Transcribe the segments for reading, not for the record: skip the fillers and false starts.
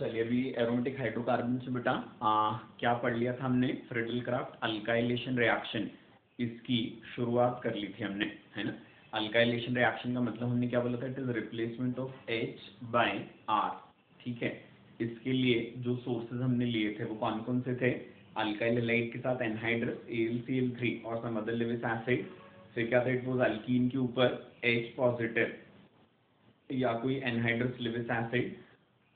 चलिए अभी aromatic hydrocarbon से बेटा क्या पढ़ लिया था हमने, फ्रिडल क्राफ्ट अल्काइलेशन रिएक्शन, इसकी शुरुआत कर ली थी हमने, है ना। अल्काइलेशन रिएक्शन का मतलब हमने क्या बोला था, it is replacement of H by R, ठीक है। इसके लिए जो सोर्सेज हमने लिए थे वो कौन कौन से थे, अल्काइल हैलाइड के साथ एनहाइड्रस AlCl3 और सम अदर लेविस एसिड। फिर क्या था, इट वाज अल्कीन के ऊपर H पॉजिटिव या कोई एनहाइड्रस लेविस एसिड।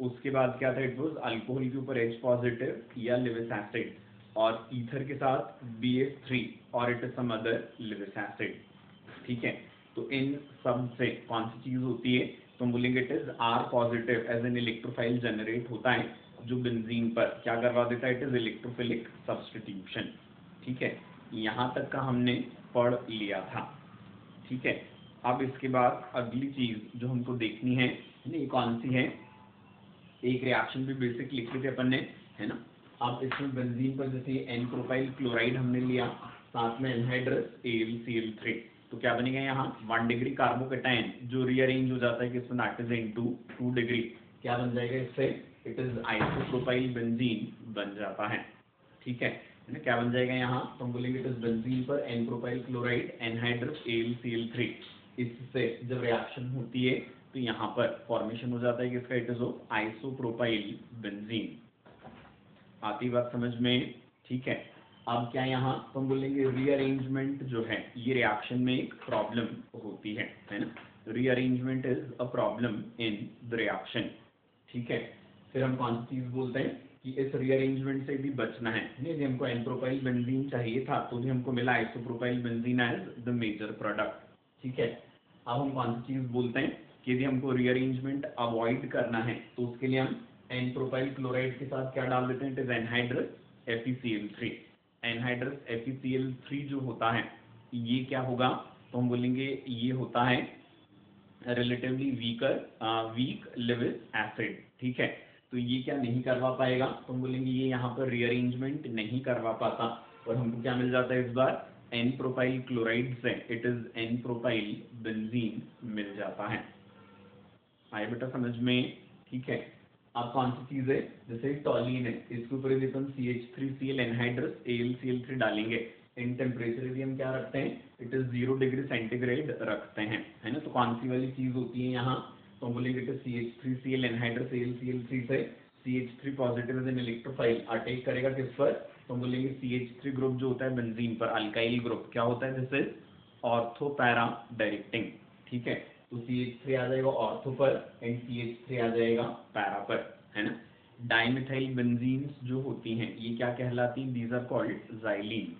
उसके बाद क्या था, इट वाज अल्कोहल के ऊपर H पॉजिटिव या लेविस एसिड, और ईथर के साथ BH3 और it is some other Lewis acid, ठीक है। तो इन सब से कौन सी चीज होती है, तो हम बोलेंगे it is R positive as an electrophile generate होता है, जो बेंजीन पर क्या करवा देता है, इट इज इलेक्ट्रोफिलिक सब्स्टिट्यूशन, ठीक है। यहाँ तक का हमने पढ़ लिया था, ठीक है। अब इसके बाद अगली चीज जो हमको देखनी है, ये कौन सी है, एक रिएक्शन भी बेसिक लिख ली थी अपन ने, है ना। अब इसमें बेंजीन पर जैसे एन प्रोपाइल क्लोराइड हमने लिया, साथ में एनहाइड्रस AlCl3, तो क्या बनेगा यहाँ 1 डिग्री कार्बोकेटाइन जो रीअरेंज हो जाता है कि इसमें दैट इज इनटू 2 डिग्री, क्या बन जाएगा इससे, इट इज आइसोप्रोपाइल बेंजीन बन जाता है, ठीक है ना। क्या बन जाएगा यहाँ, तो हम बोलेंगे इट इज बेंजीन पर n propyl chloride anhydrous AlCl3, इससे जब रिएक्शन होती है तो यहाँ पर फॉर्मेशन हो जाता है कि इसका it is of isopropyl benzene. आती बात समझ में, ठीक है। अब क्या यहाँ तो हम बोलेंगे रीअरेंजमेंट जो है ये रिएक्शन में एक प्रॉब्लम होती है ना। Rearrangement is a problem in the reaction, ठीक है। फिर हम कौन सी चीज बोलते हैं कि इस रीअरेंजमेंट से भी बचना है, यदि हमको एन प्रोपाइल बेंजीन चाहिए था तो भी हमको मिला isopropyl benzene as the major product, ठीक है। अब हम कौन सी चीज बोलते हैं कि यदि हमको रीअरेंजमेंट अवॉइड करना है तो उसके लिए हम एन प्रोपाइल क्लोराइड के साथ क्या डाल देते हैं, it is anhydrous FeCl3। Anhydrous FeCl3 जो होता है ये क्या होगा, तो हम बोलेंगे ये होता है रिलेटिवली वीक लेविस एसिड, ठीक है। तो ये क्या नहीं करवा पाएगा, तो हम बोलेंगे ये यहाँ पर रीअरेंजमेंट नहीं करवा पाता, और हमको क्या मिल जाता है इस बार एन प्रोपाइल क्लोराइड से it is N propyl benzene मिल जाता है। आए बेटा समझ में, ठीक है। अब कौन सी चीज है, जैसे टॉलिन है, इसके ऊपर यदि अपन CH3Cl एनहाइड्रस AlCl3 डालेंगे, इन टेम्परेचर यदि हम क्या रखते हैं, इट इज 0 डिग्री सेंटीग्रेड रखते हैं, है ना। तो कौन सी वाली चीज होती है यहाँ, तो हम बोलेंगे it is CH3Cl anhydrous AlCl3 से CH3 positive as an electrophile attack करेगा किस पर, तो हम बोलेंगे CH3 ग्रुप जो होता है बेंजीन पर, अल्काइल ग्रुप क्या होता है, this is ortho para directing, ठीक है। तो CH3 आ जाएगा ऑर्थो पर एंड CH3 आ जाएगा पैरा पर, है ना। डाइमिथाइल बेंजीन्स जो होती हैं ये क्या कहलाती हैं, दीज आर कॉल्ड ज़ाइलीन,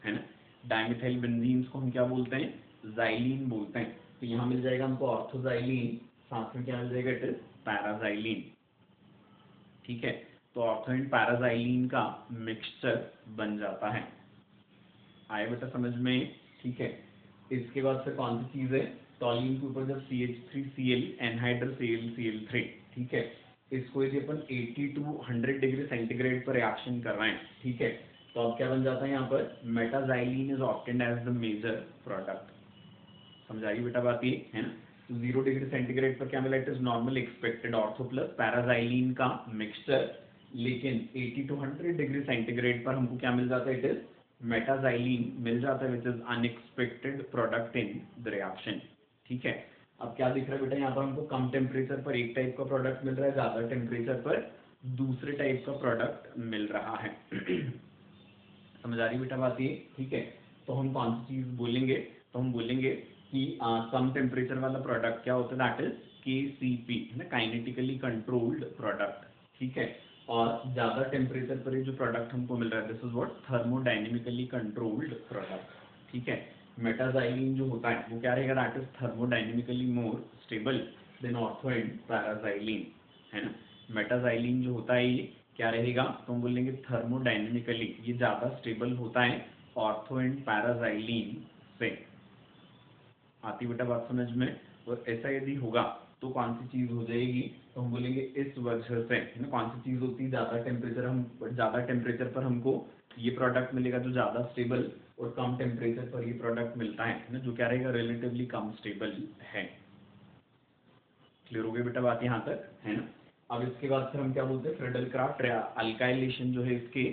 है ना। डाइमिथाइल बेंजीन्स को हम क्या बोलते हैं, ज़ाइलीन बोलते हैं। तो यहाँ मिल जाएगा हमको ऑर्थोज़ाइलीन, साथ में क्या मिल जाएगा, इट इज पैराज़ाइलीन, ठीक है। तो ऑर्थो एंड पैराज़ाइलीन का मिक्सचर बन जाता है। आए बेटा समझ में, ठीक है। इसके बाद फिर कौन सी चीज है, टॉलिन के ऊपर जब CH3Cl एनहाइड्रस AlCl3, ठीक है, इसको यदि अपन 80 to 100 डिग्री सेंटीग्रेड पर रिएक्शन कर रहे हैं, ठीक है, तो अब क्या बन जाता है यहाँ पर, meta xylene is obtained as the major product. समझाइए बेटा बात ये, है ना। तो 0 डिग्री सेंटीग्रेड पर क्या मिला, it is normal expected ortho plus पैराज़ाइलीन का मिक्सचर, लेकिन 80 to 100 डिग्री सेंटीग्रेड पर हमको क्या मिल जाता है, इट इज मेटाज़ाइलीन मिल जाता है, which is unexpected product in the reaction, ठीक है। अब क्या दिख रहा है बेटा, यहाँ पर हमको कम टेम्परेचर पर एक टाइप का प्रोडक्ट मिल रहा है, ज्यादा टेम्परेचर पर दूसरे टाइप का प्रोडक्ट मिल रहा है। समझ आ रही बेटा बात ये, ठीक है। तो हम कौन सी चीज बोलेंगे, तो हम बोलेंगे कि कम टेम्परेचर वाला प्रोडक्ट क्या होता है, दैट इज KCP, है ना, काइनेटिकली कंट्रोल्ड प्रोडक्ट, ठीक है। और ज्यादा टेम्परेचर पर ये जो प्रोडक्ट हमको मिल रहा है, this is what thermodynamically controlled product, ठीक है। मेटाज़ाइलीन जो होता है वो क्या रहेगा, that is thermodynamically more stable then ortho and पैराज़ाइलीन, है ना। मेटाज़ाइलीन जो होता है ये क्या रहेगा, तो हम बोलेंगे थर्मोडायनेमिकली ये ज्यादा स्टेबल होता है ऑर्थो एंड पैराज़ाइलीन से। आती बेटा बात समझ में, और ऐसा यदि होगा तो कौन सी चीज हो जाएगी, तो हम बोलेंगे इस वजह से, है ना, कौन सी चीज होती है, ज्यादा टेम्परेचर पर हमको ये प्रोडक्ट मिलेगा जो ज्यादा स्टेबल, और कम टेम्परेचर पर ये प्रोडक्ट मिलता है ना, जो क्या रहेगा रिलेटिवली कम स्टेबल है। क्लियर हो गई बेटा बात यहाँ तक, है ना। अब इसके बाद फिर हम क्या बोलते हैं, फ्रेडल क्राफ्ट अल्काइलेशन जो है इसके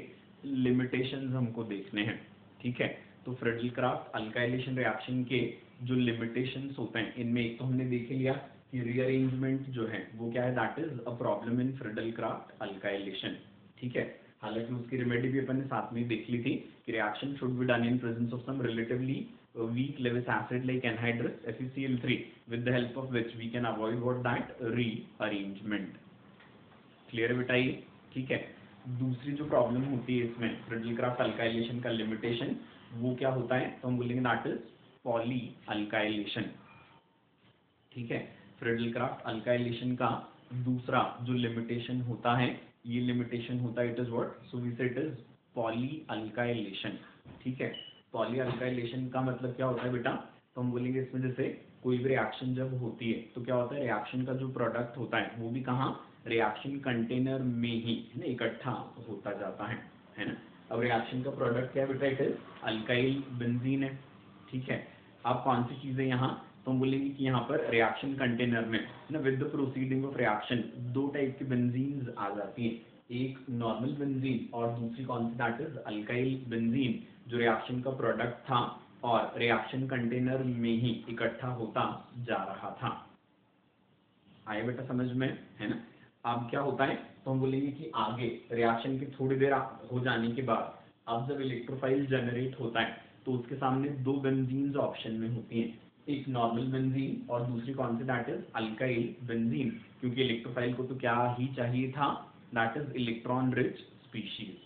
लिमिटेशंस हमको देखने हैं, ठीक है। तो फ्रेडल क्राफ्ट अल्काइलेशन रिएक्शन के जो लिमिटेशंस होते हैं, इनमें एक तो हमने देख लिया कि रीअरेंजमेंट जो है वो क्या है, that is a problem in Friedel craft alkylation, ठीक है। हालांकि उसकी रेमेडी भी अपन ने साथ में देख ली थी कि reaction should be done in presence of some relatively weak Lewis acid like anhydrous FeCl3 with the help of which we can avoid what that rearrangement. Clear है बेटा ये, ठीक है। दूसरी जो प्रॉब्लम होती है इसमें फ्रेडल क्राफ्ट अल्काइलेशन का लिमिटेशन, वो क्या होता है, तो हम बोलेंगे दैट इज पॉली अल्काइलेशन, ठीक है। फ्रेडल क्राफ्ट अल्काइलेशन का दूसरा जो लिमिटेशन होता है, ये लिमिटेशन होता है it is what, so we say it is poly alkylation, ठीक है। पॉली अल्काइलेशन का मतलब क्या होता है बेटा, तो हम बोलेंगे इसमें जैसे कोई भी रिएक्शन जब होती है तो क्या होता है, रिएक्शन का जो प्रोडक्ट होता है वो भी कहाँ, रिएक्शन कंटेनर में ही है ना इकट्ठा होता जाता है ना। अब रिएक्शन का प्रोडक्ट क्या है बेटा, इट इज अल्काइल बेंजीन है, ठीक है। अब कौन सी चीजें यहाँ, तो हम बोलेंगे कि यहाँ पर रिएक्शन कंटेनर में ना with the proceeding of reaction दो टाइप की बेंजीन्स आ जाती हैं, एक नॉर्मल बेंजीन और दूसरी कौन सी, दैट इज अल्काइल बेंजीन, जो रिएक्शन का प्रोडक्ट था और रिएक्शन कंटेनर में ही इकट्ठा होता जा रहा था। आया बेटा समझ में, है ना। अब क्या होता है, तो हम बोलेंगे कि आगे रिएक्शन की थोड़ी देर हो जाने के बाद अब जब इलेक्ट्रोफाइल जनरेट होता है तो उसके सामने दो बेंजीन्स ऑप्शन में होती हैं, एक नॉर्मल बेंजीन और दूसरी कौन सी, दैट इज अल्काइल बेंजीन, क्योंकि इलेक्ट्रोफाइल को तो क्या ही चाहिए था, that is electron rich species,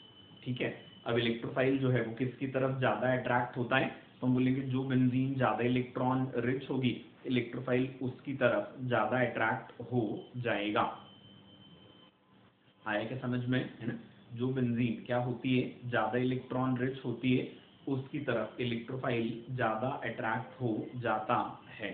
ठीक है। अब इलेक्ट्रोफाइल जो है वो किसकी तरफ ज्यादा अट्रैक्ट होता है, तो हम बोलेंगे जो बेंजीन ज्यादा इलेक्ट्रॉन रिच होगी इलेक्ट्रोफाइल उसकी तरफ ज्यादा अट्रैक्ट हो जाएगा। आया क्या समझ में, है ना। जो बेंजीन क्या होती है, ज्यादा इलेक्ट्रॉन रिच होती है उसकी तरफ इलेक्ट्रोफाइल ज्यादा अट्रैक्ट हो जाता है।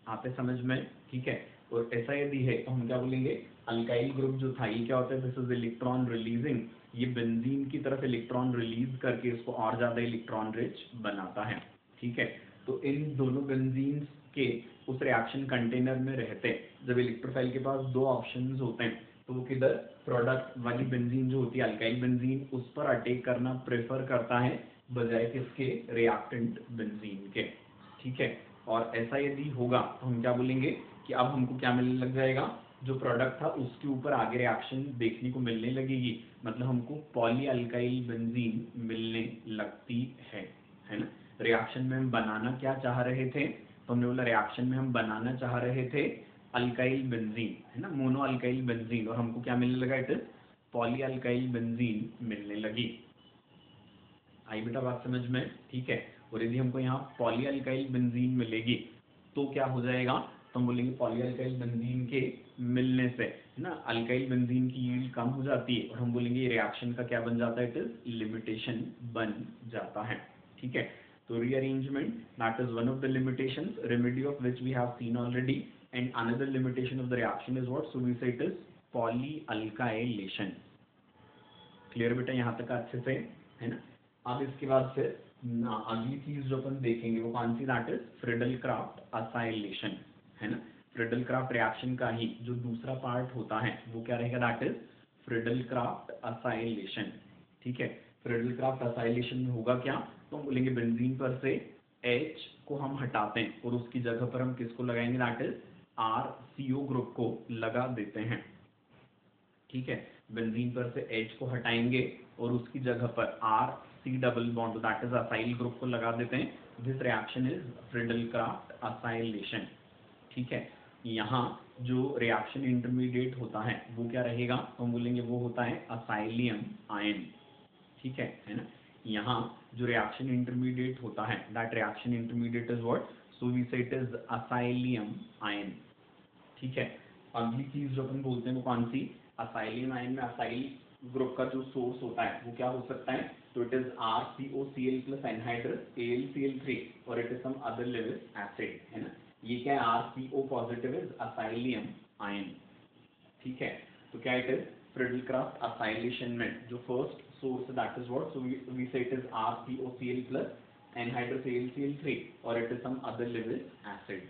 आपे समझ में, ठीक है। और ऐसा यदि है तो हम क्या बोलेंगे, अल्काइल ग्रुप जो था ये क्या होता है, दिस इज इलेक्ट्रॉन रिलीजिंग, ये बेंजीन की तरफ इलेक्ट्रॉन रिलीज करके इसको और ज्यादा इलेक्ट्रॉन रिच बनाता है, ठीक है। तो इन दोनों बेंजीन के उस रिएक्शन कंटेनर में रहते, जब इलेक्ट्रोफाइल के पास दो ऑप्शंस होते हैं तो वो किधर, प्रोडक्ट वाली बेंजीन जो होती है अल्काइल बेंजीन उस पर अटैक करना प्रेफर करता है बजाय किसके, रिएक्टेंट बेंजीन के, ठीक है। और ऐसा यदि होगा तो हम क्या बोलेंगे कि अब हमको क्या मिलने लग जाएगा, जो प्रोडक्ट था उसके ऊपर आगे रिएक्शन देखने को मिलने लगेगी, मतलब हमको पॉली अल्काइल बेंजीन मिलने लगती है ना। रिएक्शन में हम बनाना क्या चाह रहे थे, तो हमने बोला रिएक्शन में हम बनाना चाह रहे थे अल्काइल बेंजीन, है ना, मोनो अल्काइल बेंजीन, और हमको क्या मिलने लगा, it is poly alkyl benzene मिलने लगी। आई बेटा बात समझ में, ठीक है। और यदि हमको यहाँ पॉली अल्काइल बेंजीन मिलेगी तो क्या हो जाएगा, तो हम बोलेंगे पॉली अल्काइल बेंजीन के मिलने से है ना अल्काइल बेंजीन की यील्ड कम हो जाती है और हम बोलेंगे रिएक्शन का क्या बन जाता है, इट इज लिमिटेशन बन जाता है, ठीक है। तो rearrangement that is one of the limitations, remedy of which we have seen already, and another limitation of the reaction is what, so we say it is poly alkylation. Clear बेटा यहाँ तक अच्छे से, है ना। अब इसके बाद फिर अगली चीज जो अपन देखेंगे वो कौन सी, that is Friedel Crafts acylation, है ना। फ्रेडल क्राफ्ट रिएक्शन का ही जो दूसरा पार्ट होता है वो क्या रहेगा, that is Friedel Crafts acylation, ठीक है। फ्रेडल क्राफ्ट असाइलेशन में होगा क्या, तो हम बोलेंगे बेंजीन पर से H को हम हटाते हैं और उसकी जगह पर हम किसको लगाएंगे, दैट इज RCO ग्रुप को लगा देते हैं, ठीक है। बेंजीन पर से H को हटाएंगे और उसकी जगह पर RC double bond that is acyl group को लगा देते हैं। This reaction is Friedel Crafts acylation, ठीक है। यहाँ जो रिएक्शन इंटरमीडिएट होता है वो क्या रहेगा, तो हम बोलेंगे वो होता है असाइलियम आयन, ठीक है ना। यहाँ जो रिएक्शन इंटरमीडिएट होता है that reaction intermediate is what, so we say it is acylium ion, ठीक है। अगली चीज जो अपन बोलते हैं वो कौन सी, असाइलियम आयन में असाइल ग्रुप का जो सोर्स होता है वो क्या हो सकता है, तो it is RCOCl plus anhydrous AlCl3 और it is some other Lewis acid, है ना। ये क्या है, RCO positive is acylium ion, ठीक है। तो क्या it is Friedel Crafts acylation में जो first source that is what, so we say it is RCOCl plus anhydrous AlCl3 और it is some other Lewis acid,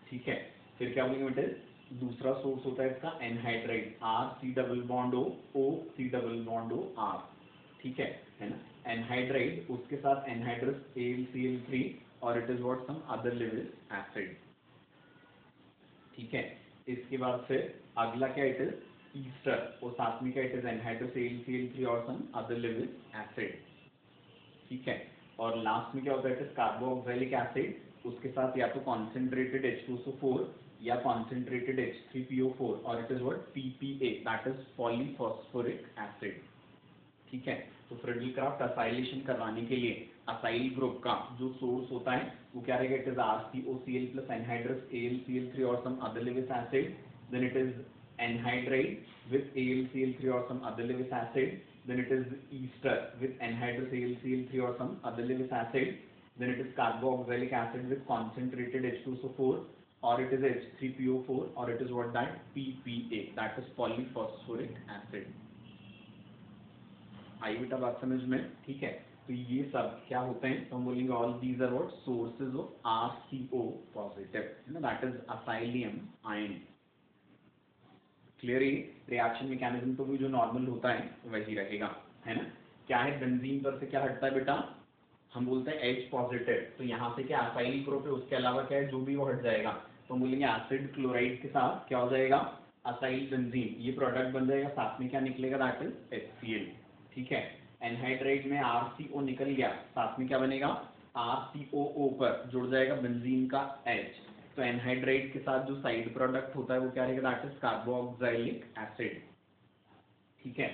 ठीक है। फिर क्या बोलेंगे, इट इज दूसरा सोर्स होता है इसका anhydride, RC double bond O R, ठीक है ना। एनहाइड्राइड, उसके साथ एनहाइड्रस AlCl3 और it is what some other Lewis acid, ठीक है। इसके बाद फिर अगला क्या इट इज ईस्टर, और साथ में क्या इट इज एनहाइड्रस AlCl3 और सम अदर लिविस एसिड, ठीक है। और लास्ट में क्या होता है इट इज कार्बोक्सिलिक एसिड, उसके साथ या तो कॉन्सेंट्रेटेड H2SO4 या कॉन्सेंट्रेटेड H3PO4 और it is what PPA, that is polyphosphoric acid, ठीक है। तो फ्रिडल क्राफ्ट असाइलेशन करवाने के लिए असाइल ग्रुप का जो सोर्स होता है वो क्या रहेगा, it is RCOCl plus anhydrous AlCl3 और some other Lewis acid, then it is anhydride with AlCl3 और some other Lewis acid, then it is ester with anhydrous AlCl3 or some other Lewis acid, then it is carboxylic acid with concentrated H2SO4 or it is H3PO4 or it is what that PPA, that is polyphosphoric acid। आई बेटा बात समझ में, ठीक है। तो ये सब क्या होते हैं, तो हम बोलेंगे all these are what sources of RCO positive, है ना, that is acylium ion. Clear, reaction mechanism तो भी जो नॉर्मल होता है वही रहेगा, है ना। क्या है बेंजीन पर से क्या हटता है बेटा, हम बोलते हैं H पॉजिटिव, तो यहाँ से क्या असाइल ग्रुप है, उसके अलावा क्या है जो भी वो हट जाएगा, तो हम बोलेंगे एसिड क्लोराइड के साथ क्या हो जाएगा असाइल बेंजीन, ये प्रोडक्ट बन जाएगा, साथ में क्या निकलेगा दैट इज HCl, ठीक है। एनहाइड्राइड में RCO निकल गया, साथ में क्या बनेगा RCOO पर जुड़ जाएगा बेंजीन का H, तो एनहाइड्राइड के साथ जो साइड प्रोडक्ट होता है वो क्या रहेगा दैट इज कार्बोक्सिलिक एसिड, ठीक है।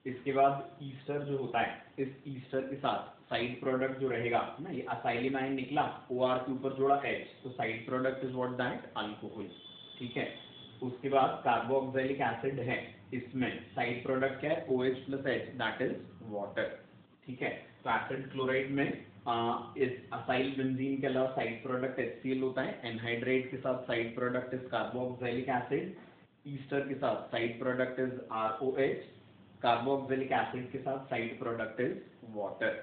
इसके बाद ईस्टर जो होता है, इस ईस्टर के साथ साइड प्रोडक्ट जो रहेगा ना, ये असाइलिन आयन निकला, OR के ऊपर जोड़ा H, तो side product is what that alcohol, ठीक है। उसके बाद कार्बोक्सिलिक एसिड है, इसमें साइड प्रोडक्ट क्या है OH plus H, that is water, ठीक है। तो एसिड क्लोराइड में इस असाइल बेंजीन के अलावा साइड प्रोडक्ट HCl होता है, एनहाइड्राइड के साथ side product is carboxylic acid, Easter के साथ side product is ROH, carboxylic acid के साथ साइड प्रोडक्ट इज वाटर।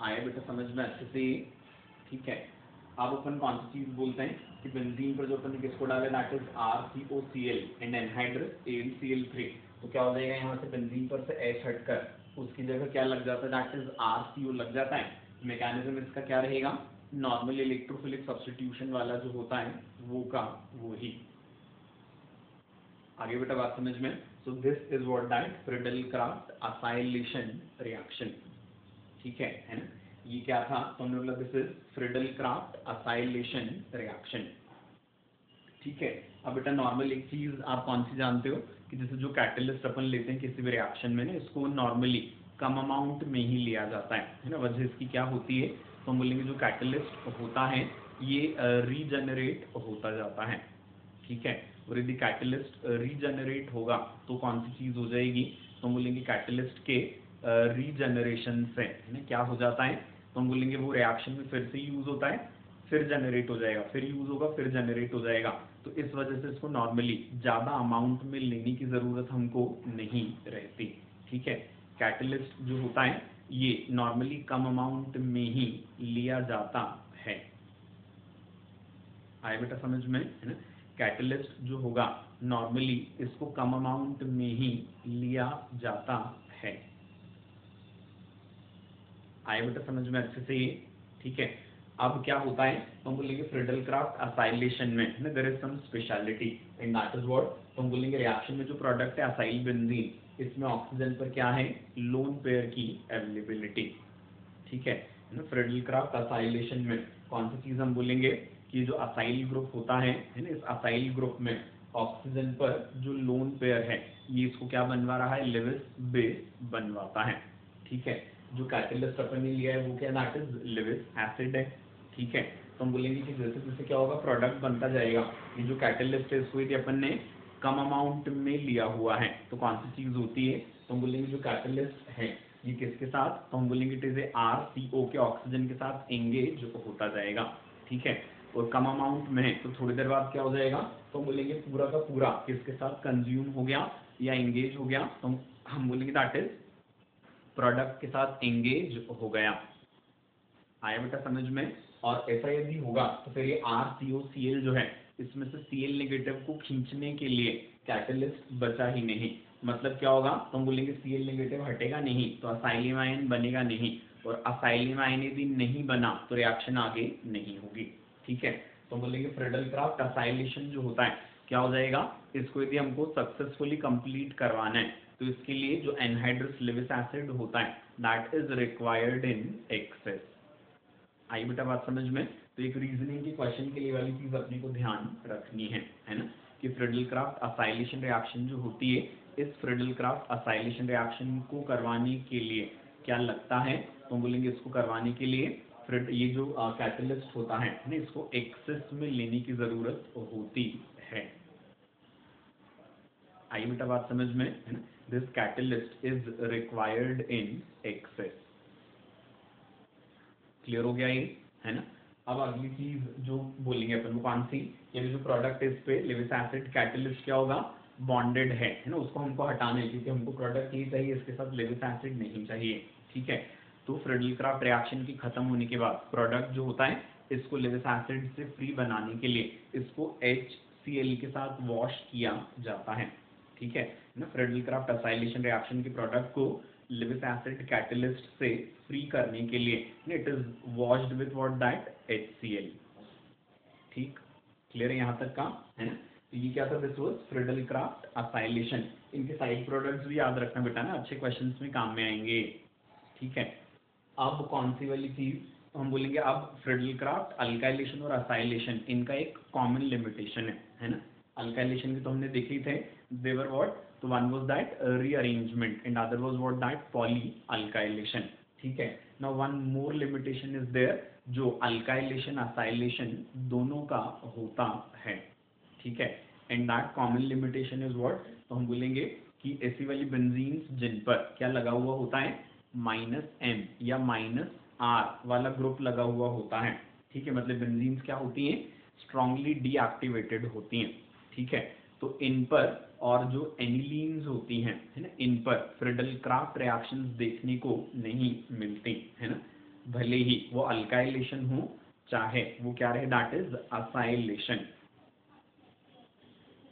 आया बेटा समझ में अच्छे से, ठीक है। अब अपन कौन सी चीज बोलते हैं कि बेंजीन पर जो अपन ने किसको डाला that is RCOCl and anhydrous AlCl3, तो क्या हो जाएगा यहाँ से बेंजीन पर से H हटकर उसकी जगह क्या लग जाता है दैट इज RCO लग जाता है। मैकेनिज्म इसका क्या रहेगा, नॉर्मल इलेक्ट्रोफिलिक सब्स्टिट्यूशन वाला जो होता है वो का वो ही। आगे बेटा बात समझ में, so this is what that Friedel Crafts acylation reaction, ठीक है ना। ये क्या था, तो हमने बोला this is Friedel Crafts acylation reaction, ठीक है। अब बेटा नॉर्मल एक चीज आप कौन सी जानते हो कि जैसे जो कैटलिस्ट अपन लेते हैं किसी भी रिएक्शन में ना, इसको नॉर्मली कम अमाउंट में ही लिया जाता है ना। वजह इसकी क्या होती है, तो हम बोलेंगे जो कैटलिस्ट होता है ये रीजनरेट होता जाता है, ठीक है। और यदि कैटलिस्ट रीजनरेट होगा तो कौन सी चीज हो जाएगी, तो हम बोलेंगे कैटलिस्ट के रीजनरेशन से है ना क्या हो जाता है, तो हम बोलेंगे वो रिएक्शन में फिर से यूज होता है, फिर जनरेट हो जाएगा, फिर यूज होगा, फिर जनरेट हो जाएगा। तो इस वजह से इसको नॉर्मली ज्यादा अमाउंट में लेने की जरूरत हमको नहीं रहती, ठीक है। कैटलिस्ट जो होता है ये नॉर्मली कम अमाउंट में ही लिया जाता है। आया बेटा समझ में, है ना। कैटलिस्ट जो होगा नॉर्मली इसको कम अमाउंट में ही लिया जाता है। आया बेटा समझ में अच्छे से, ठीक है। अब क्या होता है, तो हम बोलेंगे फ्रिडल क्राफ्ट असाइलेशन में ना there is some speciality and that is what, तो हम बोलेंगे रिएक्शन में जो प्रोडक्ट है असाइल बेंजीन, इसमें ऑक्सीजन पर क्या है लोन पेयर की अवेलेबिलिटी, ठीक है ना। फ्रिडल क्राफ्ट असाइलेशन में कौन सी चीज हम बोलेंगे कि जो असाइल ग्रुप होता है ना, इस असाइल ग्रुप में ऑक्सीजन पर जो लोन पेयर है ये इसको क्या बनवा रहा है, लिविस बेस बनवाता है, ठीक है। जो कैटलिस्ट अपन ने लिया है वो क्या दैट इज लिविस एसिड है, ठीक है। तो हम बोलेंगे कि जैसे जैसे क्या होगा प्रोडक्ट बनता जाएगा, ये जो कैटलिस्ट है इसको यदि अपन ने कम अमाउंट में लिया हुआ है तो कौन सी चीज होती है, तो हम बोलेंगे जो कैटलिस्ट है ये किसके साथ, तो हम बोलेंगे इट इज RCO के ऑक्सीजन के साथ एंगेज होता जाएगा, ठीक है। और कम अमाउंट में है तो थोड़ी देर बाद क्या हो जाएगा, तो हम बोलेंगे पूरा का पूरा किसके साथ कंज्यूम हो गया या एंगेज हो गया, तो हम बोलेंगे दैट इज प्रोडक्ट के साथ एंगेज हो गया। आया बेटा समझ में, और ऐसा यदि होगा तो फिर ये RCOCl जो है इसमें से Cl नेगेटिव को खींचने के लिए कैटलिस्ट बचा ही नहीं। मतलब क्या होगा, तो हम बोलेंगे Cl नेगेटिव हटेगा नहीं तो असाइलिन आयन बनेगा नहीं, और असाइलिन आयन यदि नहीं बना तो रिएक्शन आगे नहीं होगी। ठीक है, तो हम बोलेंगे फ्रीडल क्राफ्ट असाइलेशन जो होता है क्या हो जाएगा, इसको यदि हमको सक्सेसफुली कंप्लीट करवाना है तो इसके लिए जो एनहाइड्रस लेविस एसिड होता है that is required in excess. आई बेटा बात समझ में। तो एक रीजनिंग की क्वेश्चन के लिए वाली चीज अपने को ध्यान रखनी है ना, कि फ्रीडल क्राफ्ट असाइलेशन रिएक्शन जो होती है, इस फ्रीडल क्राफ्ट असाइलेशन रिएक्शन को करवाने के लिए क्या लगता है, तो हम बोलेंगे इसको करवाने के लिए ये जो कैटलिस्ट होता है ना, इसको एक्सेस में लेने की जरूरत होती है। आई बेटा बात समझ में, है ना। This catalyst is required in access. Clear हो गया ये, है ना। अब अगली चीज जो बोलेंगे अपन वो कौन सी, ये जो प्रोडक्ट इस पे लेविस एसिड कैटलिस्ट क्या होगा, बॉन्डेड है ना, उसको हमको हटाना है क्योंकि हमको प्रोडक्ट ये चाहिए, इसके साथ लेविस एसिड नहीं चाहिए। ठीक है, तो फ्रीडल क्राफ्ट रिएक्शन की खत्म होने के बाद प्रोडक्ट जो होता है इसको लेविस एसिड से फ्री बनाने के लिए इसको HCl के साथ वॉश किया जाता है। ठीक है ना, फ्रीडल क्राफ्ट असाइलेशन रिएक्शन के प्रोडक्ट को लेविस एसिड कैटलिस्ट से फ्री करने के लिए it is washed with what that HCl। ठीक, क्लियर है यहाँ तक का, है ना। तो ये क्या था, this was Friedel craft acylation. इनके साइड प्रोडक्ट्स भी याद रखना बेटा ना, अच्छे क्वेश्चंस में काम में आएंगे। ठीक है, अब कौन सी वाली चीज हम बोलेंगे, अब फ्रीडल क्राफ्ट अल्काइलेशन और असाइलेशन इनका एक कॉमन लिमिटेशन है ना। अल्काइलेशन के तो हमने देखे ही थे, देवर व्हाट, तो one was that rearrangement and other was what that poly alkylation. ठीक है, now one more limitation is there, जो अल्काइलेशन असाइलेशन दोनों का होता है। ठीक है, and that common limitation is what, तो हम बोलेंगे कि ऐसी वाली बेंजीन्स जिन पर क्या लगा हुआ होता है, -M या -R वाला ग्रुप लगा हुआ होता है। ठीक है, मतलब बेंजीन्स क्या होती हैं, स्ट्रांगली डीएक्टिवेटेड होती हैं। ठीक है, तो इन पर और जो एनिलीन्स होती हैं, है ना, इन पर फ्रीडल क्राफ्ट रिएक्शंस देखने को नहीं मिलती, है ना, भले ही वो अल्काइलेशन हो चाहे वो क्या रहे, दैट इज असाइलेशन।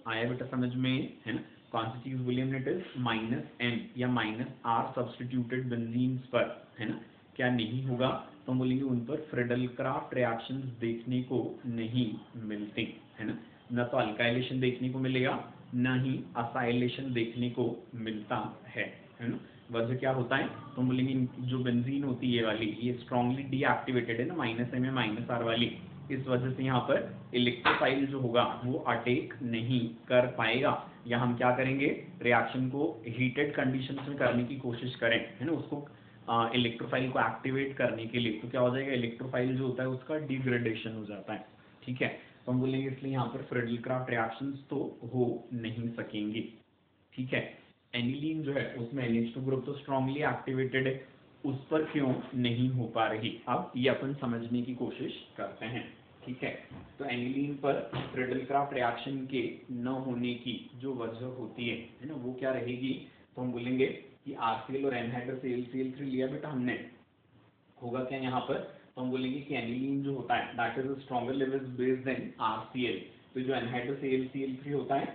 आया बेटा समझ में, है ना। कौन सी चीज बोली हमने, इट इज -M या -R सब्स्टिट्यूटेड बेंजीन्स पर, है ना, क्या नहीं होगा, तो हम बोलेंगे उन पर फ्रीडल क्राफ्ट रिएक्शंस देखने को नहीं मिलती, है ना। न तो अल्काइलेशन देखने को मिलेगा, न ही असाइलेशन देखने को मिलता है ना। वजह क्या होता है, तो हम बोलेंगे जो बेंजीन होती है ये वाली, ये स्ट्रांगली डीएक्टिवेटेड है ना, -M या -R वाली, इस वजह से यहाँ पर इलेक्ट्रोफाइल जो होगा वो अटैक नहीं कर पाएगा, या हम क्या करेंगे, रिएक्शन को हीटेड कंडीशंस में करने की कोशिश करें, है ना, उसको इलेक्ट्रोफाइल को एक्टिवेट करने के लिए, तो क्या हो जाएगा, इलेक्ट्रोफाइल जो होता है उसका डिग्रेडेशन हो जाता है। ठीक है, तो हम बोलेंगे इसलिए यहाँ पर फ्रीडल क्राफ्ट रिएक्शंस तो हो नहीं सकेंगी। ठीक है, एनिलीन जो है उसमें NH2 ग्रुप तो स्ट्रांगली एक्टिवेटेड है, उस पर क्यों नहीं हो पा रही, अब ये अपन समझने की कोशिश करते हैं। ठीक है, तो एनिलीन पर फ्रीडल क्राफ्ट रिएक्शन के न होने की जो वजह होती है ना, वो क्या रहेगी, तो हम बोलेंगे कि RCl और एनहाइड्रस AlCl3 लिया बेटा हमने, होगा क्या यहाँ पर, तो हम बोलेंगे कि एनिलीन जो होता है that is stronger Lewis base than RCl। तो जो एनहाइड्रस AlCl3 होता है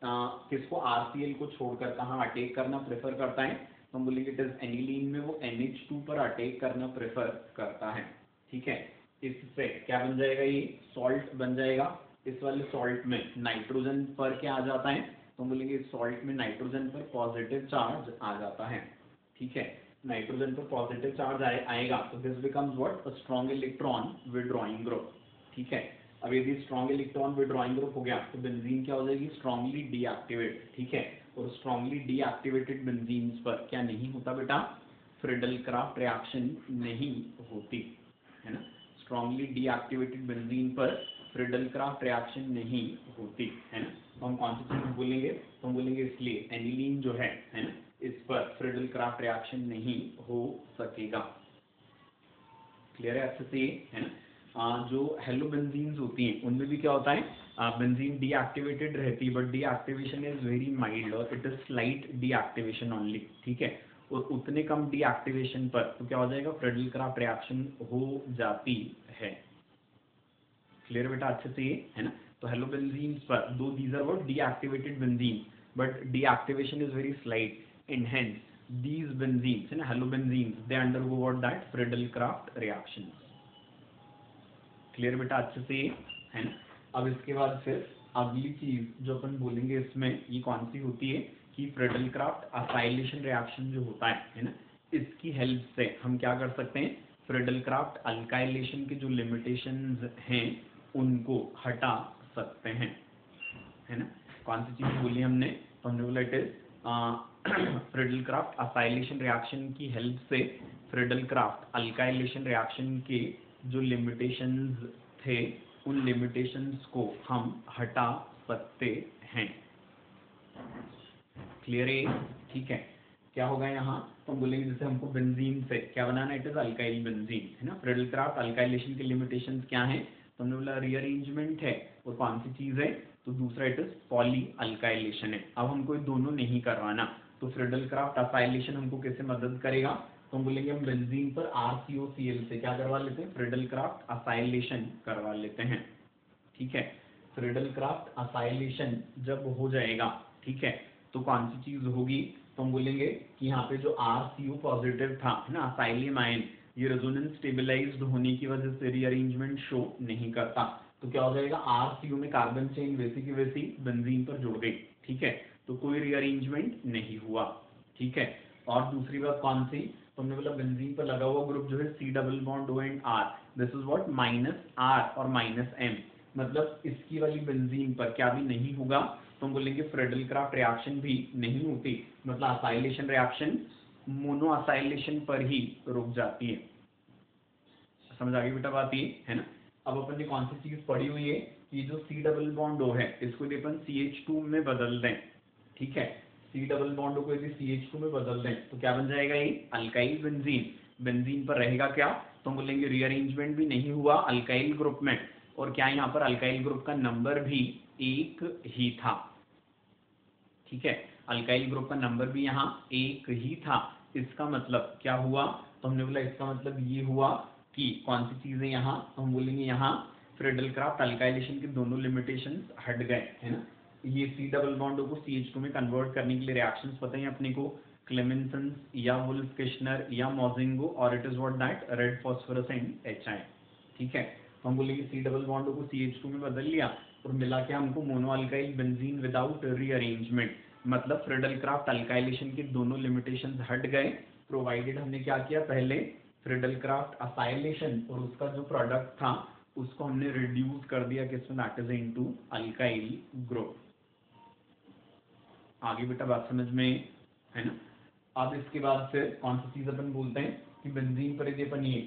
किसको, RCl को छोड़कर कहाँ अटैक करना प्रेफर करता है, तो हम बोलेंगे इट इज एनिलीन में वो NH2 पर अटैक करना प्रेफर करता है। ठीक है, इससे क्या बन जाएगा, ये सॉल्ट बन जाएगा। इस वाले सॉल्ट में नाइट्रोजन पर क्या आ जाता है, तो हम बोलेंगे इस सॉल्ट में नाइट्रोजन पर पॉजिटिव चार्ज आ जाता है। ठीक है, नाइट्रोजन पर पॉजिटिव चार्ज आएगा तो this becomes what, a strong electron withdrawing group. ठीक है, अब यदि स्ट्रॉन्ग इलेक्ट्रॉन विड्रॉइंग ग्रुप हो गया तो बेंजीन क्या हो जाएगी, स्ट्रॉन्गली डीएक्टिवेट। ठीक है, और स्ट्रॉन्गली डीएक्टिवेटेड बेंजीन्स पर क्या नहीं होता बेटा, फ्रीडल क्राफ्ट रिएक्शन नहीं होती, है ना। स्ट्रॉन्गली डीएक्टिवेटेड बेंजीन पर फ्रीडल क्राफ्ट रिएक्शन नहीं होती, है ना। तो हम कौन सी चीज बोलेंगे, तो हम बोलेंगे इसलिए एनिलीन जो है ना, इस पर फ्रीडल क्राफ्ट रिएक्शन नहीं हो सकेगा। क्लियर है अच्छे से, है ना। जो हेलोबेंजीन्स होती हैं उनमें भी क्या होता है, बेंजीन डीएक्टिवेटेड रहती है but deactivation is very mild और it is slight deactivation only. ठीक है, और उतने कम डीएक्टिवेशन पर तो क्या हो जाएगा, फ्रीडल क्राफ्ट रिएक्शन हो जाती है। क्लियर बेटा अच्छे से, है ना। तो हेलोबेंजीन्स पर दो these are what deactivated benzene, but deactivation is very slight and hence these benzenes and halobenzenes they undergo what that Friedel-Crafts reactions. Clear बेटा अच्छे से है ना। अब इसके बाद फिर अगली चीज जो अपन बोलेंगे इसमें ये कौन सी होती है कि Friedel-Crafts असाइलेशन रिएक्शन जो होता है ना, इसकी हेल्प से हम क्या कर सकते हैं, Friedel-Crafts अल्काइलेशन के जो लिमिटेशंस हैं उनको हटा सकते हैं, है ना। कौन सी चीज बोली हमने, तो हमने बोला it is Friedel-Crafts acylation reaction की हेल्प से Friedel-Crafts अल्काइलेशन रिएक्शन के जो लिमिटेशंस थे उन लिमिटेशंस को हम हटा सकते हैं। क्लियर है, ठीक है। क्या होगा यहाँ, तो हम बोलेंगे जैसे हमको बेंजीन से क्या बनाना, इट इज अल्काइल बेंजीन, है ना। Friedel-Crafts अल्काइलेशन के लिमिटेशंस क्या हैं, तो हमने बोला रीअरेंजमेंट है, और कौन सी चीज है, तो दूसरा इट इज पॉली अल्काइलेशन है। अब हमको ये दोनों नहीं करवाना, तो Friedel-Crafts असाइलेशन हमको कैसे मदद करेगा, तो हम बोलेंगे हम बेंजीन पर RCOCl से क्या करवा लेते हैं, Friedel-Crafts असाइलेशन करवा लेते हैं, ठीक है। Friedel-Crafts असाइलेशन जब हो जाएगा, ठीक है, तो कौन सी चीज होगी, तो हम बोलेंगे कि यहाँ पे जो RCO पॉजिटिव था ना असाइलियम आयन, ये रेजोनेंस स्टेबलाइज्ड होने की वजह से रीअरेंजमेंट शो नहीं करता, तो क्या हो जाएगा, RCO में कार्बन चेन वैसी की वैसी बेंजीन पर जुड़ गई, ठीक है, तो कोई रीअरेंजमेंट नहीं हुआ, ठीक है। और दूसरी बात कौन सी, तो हमने बोला बेंजीन पर लगा हुआ ग्रुप जो है C double bond O and R, this is what -R और -M, मतलब इसकी वाली बेंजीन पर क्या भी नहीं होगा, तो हम बोलेंगे Friedel-Crafts रिएक्शन भी नहीं होती, मतलब असाइलेशन रिएक्शन मोनो असाइलेशन पर ही रुक जाती है। समझ आ गई बेटा बात ये, है ना। अब अपन ने कौन सी चीज पढ़ी हुई है, कि जो C डबल बॉन्ड O है इसको यदि अपन CH2 में बदल दें, ठीक है, C डबल बॉन्ड O को यदि CH2 में बदल दें तो क्या बन जाएगा, ये अल्काइल बेंजीन। बेंजीन पर रहेगा क्या, तो हम बोलेंगे रीअरेंजमेंट भी नहीं हुआ अल्काइल ग्रुप में, और क्या यहाँ पर अल्काइल ग्रुप का नंबर भी एक ही था, ठीक है, अल्काइल ग्रुप का नंबर भी यहाँ एक ही था। इसका मतलब क्या हुआ, तो हमने बोला इसका मतलब ये हुआ कि कौन सी चीजें यहाँ, तो हम बोलेंगे यहाँ Friedel-Crafts अल्काइलेशन के दोनों लिमिटेशंस हट गए, है ना। ये C डबल बॉन्ड को CH2 में कन्वर्ट करने के लिए रिएक्शंस पता है अपने को, क्लेमेंसन या वुल्फ-किश्नर या मोजिंगो, और it is what that red phosphorus and HI, ठीक है। तो हम बोलेंगे C डबल बॉन्ड को CH2 में बदल लिया और मिला के हमको mono alkyl benzene without rearrangement, मतलब Friedel-Crafts अल्काइलेशन के दोनों लिमिटेशंस हट गए, प्रोवाइडेड हमने क्या किया, पहले Friedel-Crafts असाइलेशन और उसका जो प्रोडक्ट था उसको हमने रिड्यूस कर दिया किसमें, that is into alkyl group. आगे बेटा बात समझ में, है ना। अब इसके बाद फिर कौन सी चीज अपन बोलते हैं कि बेंजीन पर यदि अपन ये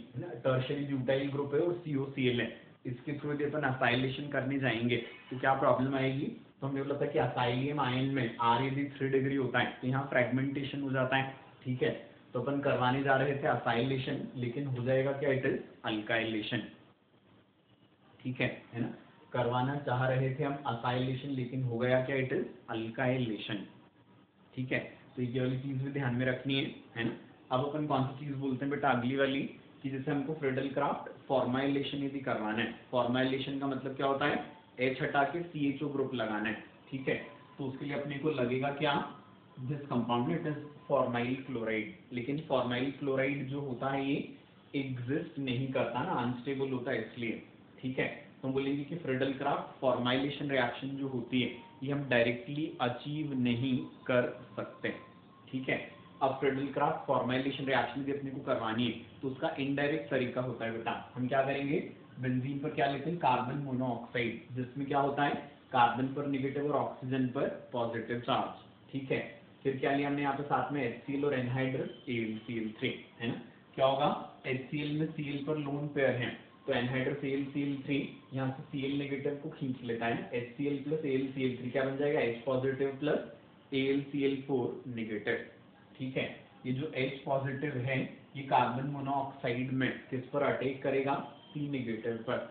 टर्शियरी ब्यूटाइल ग्रुप है और COCl है, इसके थ्रू यदि अपन असाइलेशन करने जाएंगे तो क्या प्रॉब्लम आएगी, तो हमने बोला था कि असाइलियम आयन में R यदि 3 डिग्री होता है तो यहाँ फ्रेगमेंटेशन हो जाता है, ठीक है, तो अपन करवाने जा रहे थे असाइलेशन, लेकिन हो जाएगा क्या, इट इज अल्काइलेशन, ठीक है ना। करवाना चाह रहे थे हम असाइलेशन, लेकिन हो गया क्या, इट इज अल्काइलेशन, ठीक है। तो ये वाली चीज भी ध्यान में रखनी है ना। अब अपन कौन सी चीज बोलते हैं बेटा अगली वाली, कि जैसे हमको Friedel-Crafts फॉर्माइलेशन यदि करवाना है, फॉर्माइलेशन का मतलब क्या होता है, H हटा के CHO ग्रुप लगाना है, ठीक है, तो उसके लिए अपने को लगेगा क्या, this compound it is formyl chloride, लेकिन फॉर्माइल क्लोराइड जो होता है ये एग्जिस्ट नहीं करता ना, अनस्टेबल होता है इसलिए, ठीक है। तो हम बोलेंगे कि Friedel-Crafts फॉर्माइलेशन रिएक्शन जो होती है ये हम डायरेक्टली अचीव नहीं कर सकते, ठीक है। अब Friedel-Crafts फॉर्माइलेशन रिएक्शन यदि अपने को करवानी है तो उसका इनडायरेक्ट तरीका होता है बेटा, हम क्या करेंगे, बेंजीन पर क्या लेते हैं, कार्बन मोनोऑक्साइड, जिसमें क्या होता है, कार्बन पर नेगेटिव और ऑक्सीजन पर पॉजिटिव चार्ज, ठीक है। फिर क्या लिया हमने यहाँ पे साथ में HCl और एनहाइड्रस AlCl3, है ना। क्या होगा, HCl में Cl पर लोन पेयर है, तो एनहाइड्रस AlCl3 यहाँ से Cl नेगेटिव को खींच लेता है, HCl प्लस AlCl3 क्या बन जाएगा, H positive plus AlCl4 negative, ठीक है। ये जो H पॉजिटिव है ये कार्बन मोनोऑक्साइड में किस पर अटैक करेगा, C नेगेटिव पर,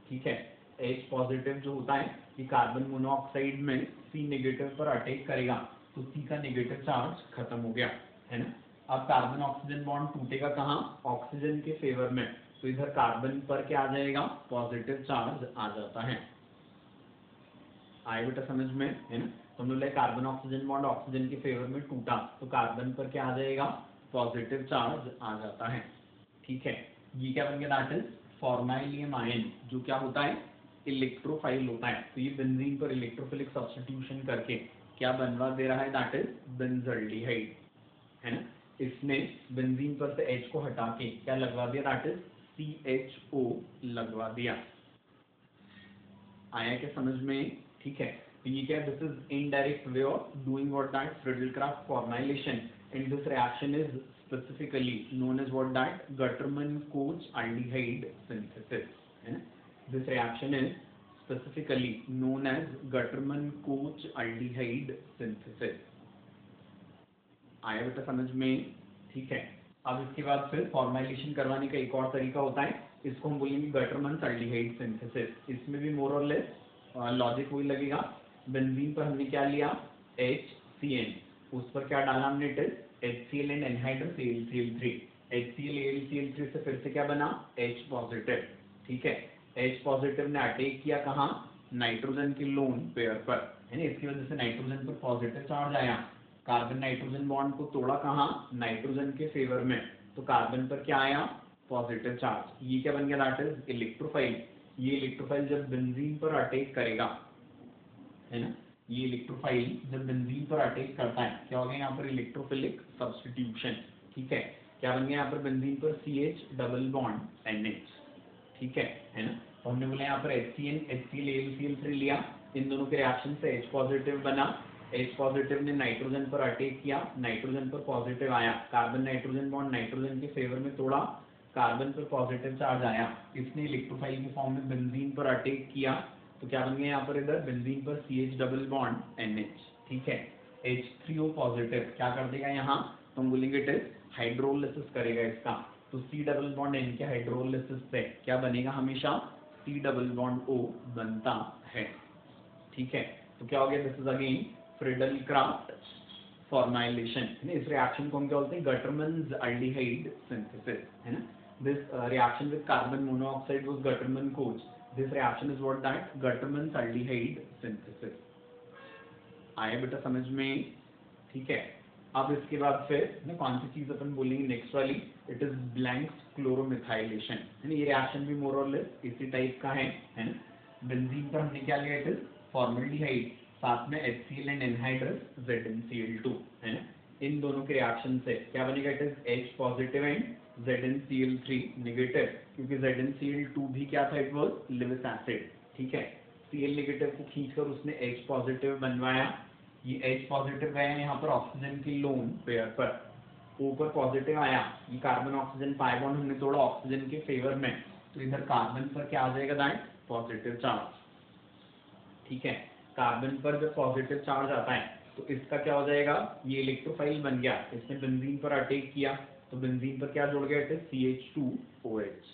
ठीक है। H पॉजिटिव जो होता है ये कार्बन मोनोऑक्साइड में C नेगेटिव पर अटैक करेगा, तो C का नेगेटिव चार्ज खत्म हो गया, है ना। अब कार्बन ऑक्सीजन बॉन्ड टूटेगा कहाँ, ऑक्सीजन के फेवर में, तो इधर कार्बन पर क्या आ जाएगा, पॉजिटिव चार्ज आ जाता है, आए बेटा समझ में, है ना। तो हमने बोला कार्बन ऑक्सीजन बॉन्ड ऑक्सीजन के फेवर में टूटा तो कार्बन पर क्या आ जाएगा, पॉजिटिव चार्ज आ जाता है, ठीक है। ये क्या बन गया, दैट इज फॉर्माइलियम आयन, जो क्या होता है, इलेक्ट्रोफाइल होता है। तो ये बेंजीन पर इलेक्ट्रोफिलिक सब्स्टिट्यूशन करके क्या बनवा दे रहा है, दैट इज बेंजल्डिहाइड, है ना। इसने बेंजीन पर से H को हटा के क्या लगवा दिया, दैट इज CHO लगवा दिया। आया क्या समझ में, ठीक है। तो ये क्या, this is indirect way of doing what, that Friedel Crafts formylation, and this reaction is specifically known as what, that Gattermann Koch aldehyde synthesis, है ना। This reaction is specifically known as Gattermann Koch aldehyde synthesis. आया बेटा समझ में, ठीक है। अब इसके बाद फिर फॉर्माइलेशन करवाने का एक और तरीका होता है, इसको हम बोलेंगे गटरमन्स एल्डिहाइड सिंथेसिस। इसमें भी मोर और लेस लॉजिक वही लगेगा। बेंजीन पर हमने क्या लिया, HCN, उस पर क्या डाला हमने, it is HCl and anhydrous AlCl3। HCl AlCl3 से फिर से क्या बना, H पॉजिटिव, ठीक है। H पॉजिटिव ने अटैक किया कहाँ, नाइट्रोजन के लोन पेयर पर, है ना। इसकी वजह से नाइट्रोजन पर पॉजिटिव चार्ज आया, कार्बन नाइट्रोजन बॉन्ड को तोड़ा कहाँ, नाइट्रोजन के फेवर में, तो कार्बन पर क्या आया, पॉजिटिव चार्ज। ये क्या बन गया, दैट इज इलेक्ट्रोफाइल। ये इलेक्ट्रोफाइल जब बेंजीन पर अटैक करेगा, है ना, ये इलेक्ट्रोफाइल जब बेंजीन पर अटैक करता है क्या हो गया यहाँ पर, इलेक्ट्रोफिलिक सब्स्टिट्यूशन, ठीक है। क्या बन गया यहाँ पर, बेंजीन पर CH डबल बॉन्ड NH, ठीक है ना। तो हमने बोला यहाँ पर HCN HCl AlCl3 लिया, इन दोनों के रिएक्शन से H पॉजिटिव बना, H पॉजिटिव ने नाइट्रोजन पर अटैक किया, नाइट्रोजन पर पॉजिटिव आया, कार्बन नाइट्रोजन बॉन्ड नाइट्रोजन के फेवर में तोड़ा, कार्बन पर पॉजिटिव चार्ज आया, इसने इलेक्ट्रोफाइल के फॉर्म में बेंजीन पर अटैक किया, तो क्या बन गया यहाँ पर, इधर बेंजीन पर CH डबल बॉन्ड NH, ठीक है। H3O पॉजिटिव क्या कर देगा यहाँ, तो हम बोलेंगे इट इज हाइड्रोलिसिस करेगा इसका, तो C डबल बॉन्ड N के हाइड्रोलिसिस से क्या बनेगा, हमेशा C डबल बॉन्ड O बनता है, ठीक है। तो क्या हो गया, this is again Friedel-craft formylation, है ना। इस रिएक्शन को हम क्या बोलते हैं, गटरमन्स एल्डिहाइड सिंथेसिस, है ना। This reaction with carbon monoxide was Gattermann Koch, this reaction is what, that Gattermann's aldehyde synthesis. आया बेटा समझ में, ठीक है। अब इसके बाद फिर ना कौन सी चीज अपन बोलेंगे नेक्स्ट वाली, इट इज ब्लैंक्स क्लोरोमिथाइलेशन, है ना। ये रिएक्शन भी मोर और लेस इसी टाइप का है ना। बेंजीन पर हमने क्या लिया, इट इज फॉर्मल्डिहाइड, साथ में HCl एंड एनहाइड्रस ZnCl2, है ना। इन दोनों के रिएक्शन से क्या बनेगा, it is H positive and ZnCl3 negative, क्योंकि ZnCl2 भी क्या था, इट वाज लिविस एसिड, ठीक है। Cl नेगेटिव को खींचकर उसने H पॉजिटिव बनवाया, ये H पॉजिटिव गया यहाँ पर ऑक्सीजन के लोन पेयर पर, ऊपर पॉजिटिव आया, ये कार्बन ऑक्सीजन पाई बॉन्ड हमने तोड़ा ऑक्सीजन के फेवर में, तो इधर कार्बन पर क्या आ जाएगा, दैट पॉजिटिव चार्ज, ठीक है। कार्बन पर जब पॉजिटिव चार्ज आता है तो इसका क्या हो जाएगा, ये इलेक्ट्रोफाइल बन गया, इसने बेंजीन पर अटैक किया, तो बेंजीन पर क्या जुड़ गया, इट इज CH2OH।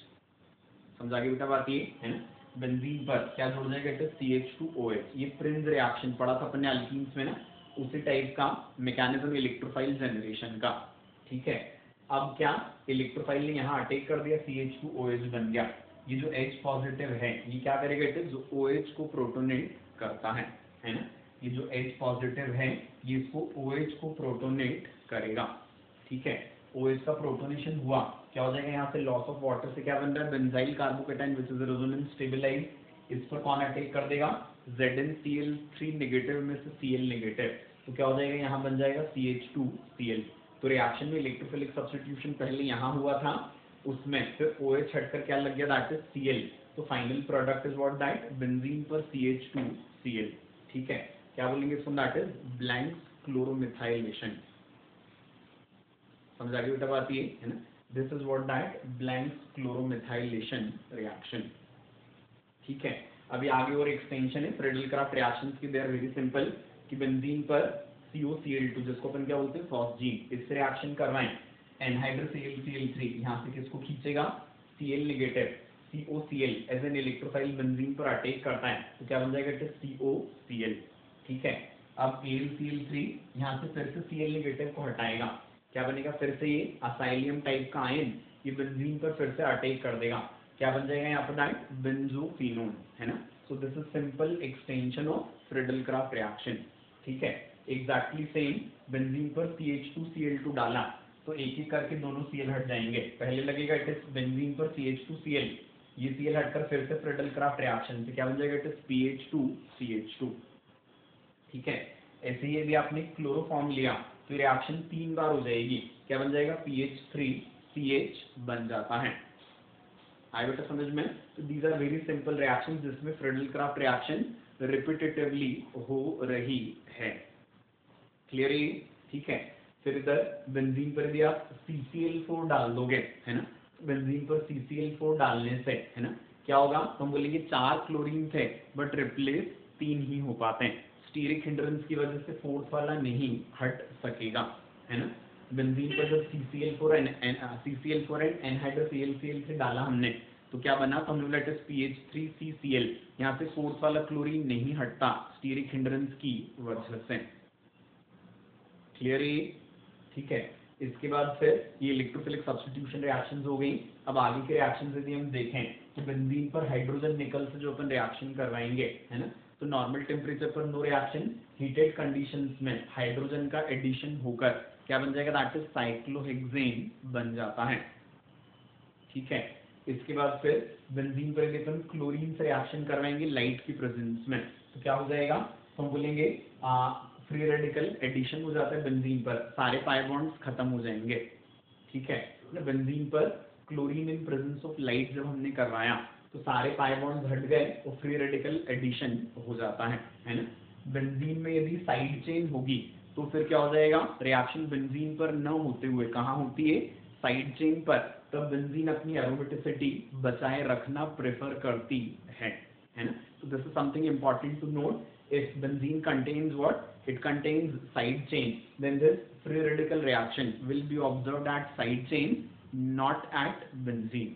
समझा के बेटा बात ये, है ना। बेंजीन पर क्या जुड़ जाएगा, इट इज CH2OH। ये प्रिंस रिएक्शन पढ़ा था अपने अल्कीन्स में ना, उसी टाइप का मैकेनिज्म इलेक्ट्रोफाइल जनरेशन का, ठीक है। अब क्या, इलेक्ट्रोफाइल ने यहाँ अटैक कर दिया, CH2OH बन गया, ये जो H पॉजिटिव है ये क्या करेगा, इट इज OH को प्रोटोनेट करता है ना। ये जो H पॉजिटिव है ये इसको OH को प्रोटोनेट करेगा, ठीक है। OH का प्रोटोनेशन हुआ, क्या हो जाएगा यहाँ से, लॉस ऑफ वाटर से क्या बन रहा है, benzyl carbocation which is resonance stabilise, इस पर कौन अटैक कर देगा, ZnCl3 नेगेटिव में से Cl नेगेटिव, तो क्या हो जाएगा, यहाँ बन जाएगा CH2Cl। तो रिएक्शन में इलेक्ट्रोफिलिक सब्स्टिट्यूशन पहले यहाँ हुआ था, उसमें फिर OH हटकर क्या लग गया, दैट इज Cl, तो final product is what, that benzene पर CH2Cl, ठीक है। क्या बोलेंगे इसको, दैट इज ब्लैंक्स क्लोरोमिथाइलेशन। समझा के बेटा बात ये, है ना। This is what, that Blanc's chloromethylation reaction, ठीक है। अभी आगे और एक्सटेंशन है फ्रिडल-क्राफ्ट रिएक्शंस की, दे आर वेरी सिंपल, कि बेंजीन पर COCl2 जिसको अपन क्या बोलते हैं, फॉस्जीन, इससे रिएक्शन करवाएं, एनहाइड्रस AlCl3 यहाँ से किसको खींचेगा, Cl negative, COCl as an electrophile benzene पर अटैक करता है, तो क्या बन जाएगा, इट इज COCl, ठीक है। अब AlCl3 यहाँ से फिर से Cl नेगेटिव को हटाएगा, क्या बनेगा, फिर से ये असाइलियम टाइप का आयन ये बेंजीन पर फिर से अटैक कर देगा, क्या बन जाएगा यहाँ पर, बेंजोफिनोन, है ना। So this is simple extension of Friedel-craft reaction, ठीक है। एग्जैक्टली सेम, बेंजीन पर CH2Cl2 डाला तो एक एक करके दोनों Cl हट जाएंगे। पहले लगेगा इट इज बेंजीन पर CH2Cl, ये Cl हटकर फिर से फ्रिडल-क्राफ्ट रिएक्शन से क्या बन जाएगा, इट इज PH2CH2, ठीक है। ऐसे ही यदि आपने क्लोरोफॉर्म लिया तो रिएक्शन 3 बार हो जाएगी, क्या बन जाएगा, PH3CH बन जाता है। आए बेटा समझ में? तो these are very simple reactions जिसमें फ्रिडल-क्राफ्ट रिएक्शन रिपीटेटिवली हो रही है। क्लियर है, ठीक है। फिर इधर बेंजीन पर भी आप CCl4 डाल दोगे, है ना। बेंजीन पर CCl4 डालने से, है ना, क्या होगा, तो हम बोलेंगे 4 क्लोरीन थे बट रिप्लेस 3 ही हो पाते हैं। स्टीरिक हिंड्रेंस की वजह से फोर्थ वाला नहीं हट सकेगा, है ना। बेंजीन पर जब CCl4 एंड एनहाइड्रोCl से डाला हमने तो क्या बना, तो हमने बोला इट इज PH3CCl, यहाँ पे फोर्थ वाला क्लोरीन नहीं हटता स्टीरिक हिंड्रेंस की वजह से। क्लियर है, ठीक है। इसके बाद फिर ये इलेक्ट्रोफिलिक सब्स्टिट्यूशन रिएक्शंस हो गई। अब आगे के रिएक्शंस यदि हम देखें तो बेंजीन पर हाइड्रोजन निकल से जो अपन रिएक्शन करवाएंगे, है ना, तो नॉर्मल टेम्परेचर पर नो रिएक्शन, हीटेड कंडीशंस में हाइड्रोजन का एडिशन होकर क्या बन जाएगा, दैट इज साइक्लोहेक्सेन बन जाता है, ठीक है। इसके बाद फिर बेंजीन पर यदि अपन क्लोरीन से रिएक्शन करवाएंगे लाइट की प्रेजेंस में तो क्या हो जाएगा, तो हम बोलेंगे फ्री रेडिकल एडिशन हो जाता है बेंजीन पर, सारे पाई बॉन्ड्स खत्म हो जाएंगे, ठीक है। बेंजीन पर chlorine in presence of light जब हमने करवाया तो सारे पाई बॉन्ड्स हट गए और फ्री रेडिकल एडिशन हो जाता है ना। बेंजीन में यदि साइड चेन होगी तो फिर क्या हो जाएगा, रिएक्शन बेंजीन पर न होते हुए कहाँ होती है, साइड चेन पर, तब बेंजीन अपनी एरोमेटिसिटी बचाए रखना प्रेफर करती है ना। तो this is something important to note, if benzene contains what, it contains side chain, then this free radical reaction will be observed at side chain, not at benzene।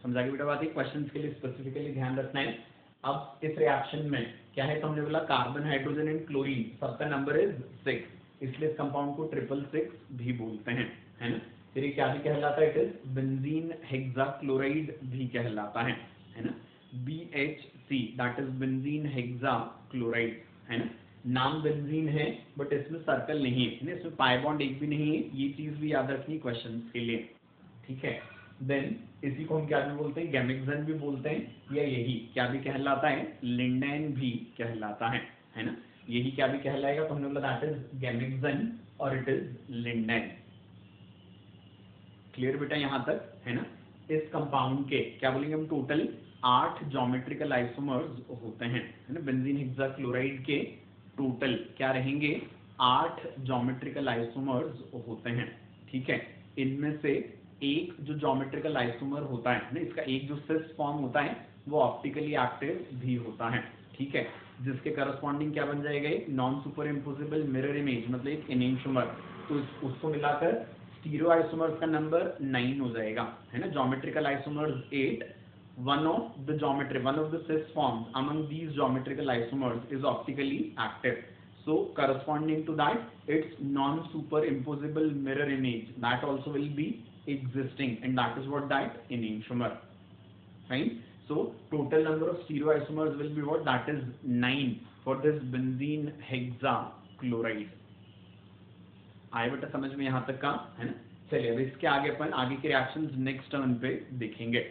समझा के बेटा बात है, क्वेश्चंस के लिए स्पेसिफिकली ध्यान रखना है। अब इस रिएक्शन में क्या है, तो हमने बोला कार्बन हाइड्रोजन एंड क्लोरीन सबका नंबर इज 6, इसलिए इस कंपाउंड को 666 भी बोलते हैं, है ना। फिर ये क्या भी कहलाता है, इट इज बेंजीन हेक्साक्लोराइड भी कहलाता है ना। BHC that is benzene hexachloride, है ना। नाम बेंजीन है बट इसमें सर्कल नहीं है, इसमें पाई बॉन्ड एक भी नहीं है, ये चीज भी याद रखनी क्वेश्चंस के लिए, ठीक है। देन इसी को हम क्या भी बोलते हैं, गैमेक्सन भी बोलते हैं, या यही क्या भी कहलाता है, लिंडेन भी कहलाता है ना। यही क्या भी कहलाएगा, तो हमने बोला दैट इज गैमेक्सन और इट इज लिंडेन। क्लियर बेटा यहाँ तक, है ना। इस कंपाउंड के क्या बोलेंगे हम, टोटल 8 ज्योमेट्रिकल आइसोमर्स होते हैं, है ना। बेंजीन हेक्साक्लोराइड के टोटल क्या रहेंगे, 8 ज्योमेट्रिकल आइसोमर्स होते हैं, ठीक है। इनमें से एक जो ज्योमेट्रिकल आइसोमर होता है ना, इसका एक जो सिस फॉर्म होता है वो ऑप्टिकली एक्टिव भी होता है, ठीक है, जिसके करस्पॉन्डिंग क्या बन जाएगा, non super impossible mirror image, मतलब एक एनेंटियोमर, तो उसको मिलाकर स्टीरियो आइसोमर्स का नंबर 9 हो जाएगा, है ना। Geometrical isomers 8, one of the cis forms among these geometrical isomers is optically active, so corresponding to that its non superimposable mirror image that also will be existing, and that is what, that enantiomer, right. So total number of stereoisomers will be what, that is 9 for this benzene hexachloride। आए बेटा समझ में यहाँ तक का, है ना। चलिए अब इसके आगे अपन आगे के रिएक्शंस नेक्स्ट टर्न पे देखेंगे।